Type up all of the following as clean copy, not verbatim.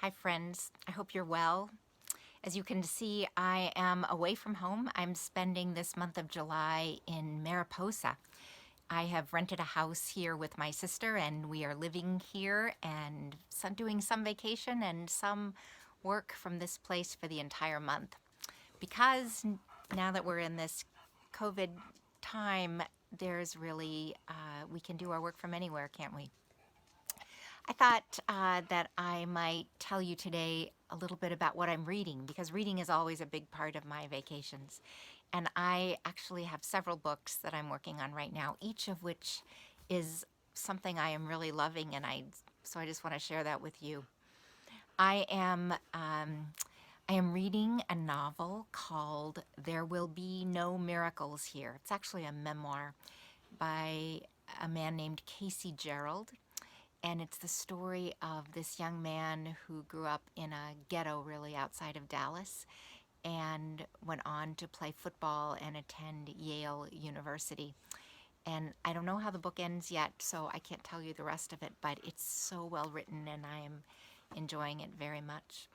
Hi friends, I hope you're well. As you can see, I am away from home. I'm spending this month of July in Mariposa. I have rented a house here with my sister and we are living here and doing some vacation and some work from this place for the entire month. Because now that we're in this COVID time, there's really, we can do our work from anywhere, can't we? I thought that I might tell you today a little bit about what I'm reading, because reading is always a big part of my vacations. And I actually have several books that I'm working on right now, each of which is something I am really loving, and so I just want to share that with you. I am reading a novel called There Will Be No Miracles Here. It's actually a memoir by a man named Casey Gerald. And it's the story of this young man who grew up in a ghetto really outside of Dallas and went on to play football and attend Yale University. And I don't know how the book ends yet, so I can't tell you the rest of it, but it's so well written and I am enjoying it very much.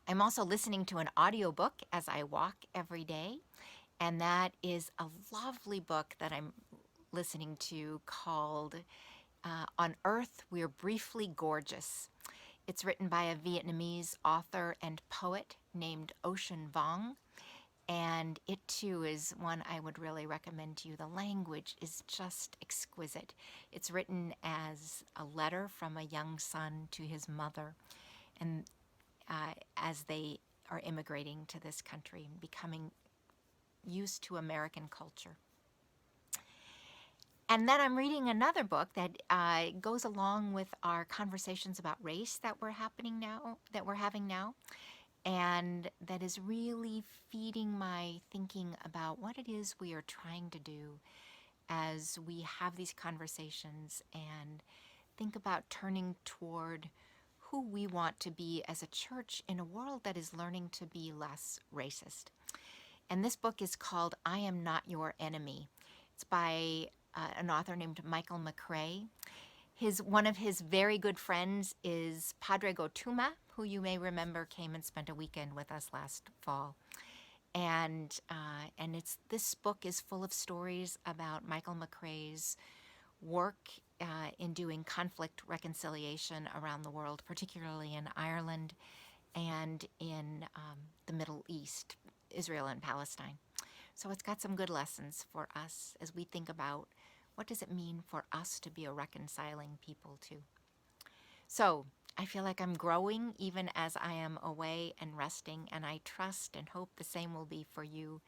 I'm also listening to an audiobook as I walk every day, and that is a lovely book that I'm listening to called On Earth, We're Briefly Gorgeous. It's written by a Vietnamese author and poet named Ocean Vuong, and it too is one I would really recommend to you. The language is just exquisite. It's written as a letter from a young son to his mother, and as they are immigrating to this country and becoming used to American culture. And then I'm reading another book that goes along with our conversations about race that we're having now, and that is really feeding my thinking about what it is we are trying to do as we have these conversations and think about turning toward who we want to be as a church in a world that is learning to be less racist. And this book is called I Am Not Your Enemy. It's by an author named Michael McCrae. One of his very good friends is Padre Gotuma, who you may remember came and spent a weekend with us last fall. And this book is full of stories about Michael McCrae's work in doing conflict reconciliation around the world, particularly in Ireland and in the Middle East, Israel and Palestine. So it's got some good lessons for us as we think about what does it mean for us to be a reconciling people too. So I feel like I'm growing even as I am away and resting, and I trust and hope the same will be for you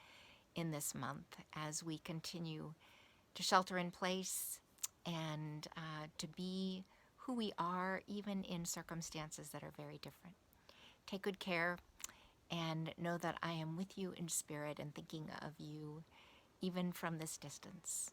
in this month as we continue to shelter in place and to be who we are even in circumstances that are very different. Take good care and know that I am with you in spirit and thinking of you even from this distance.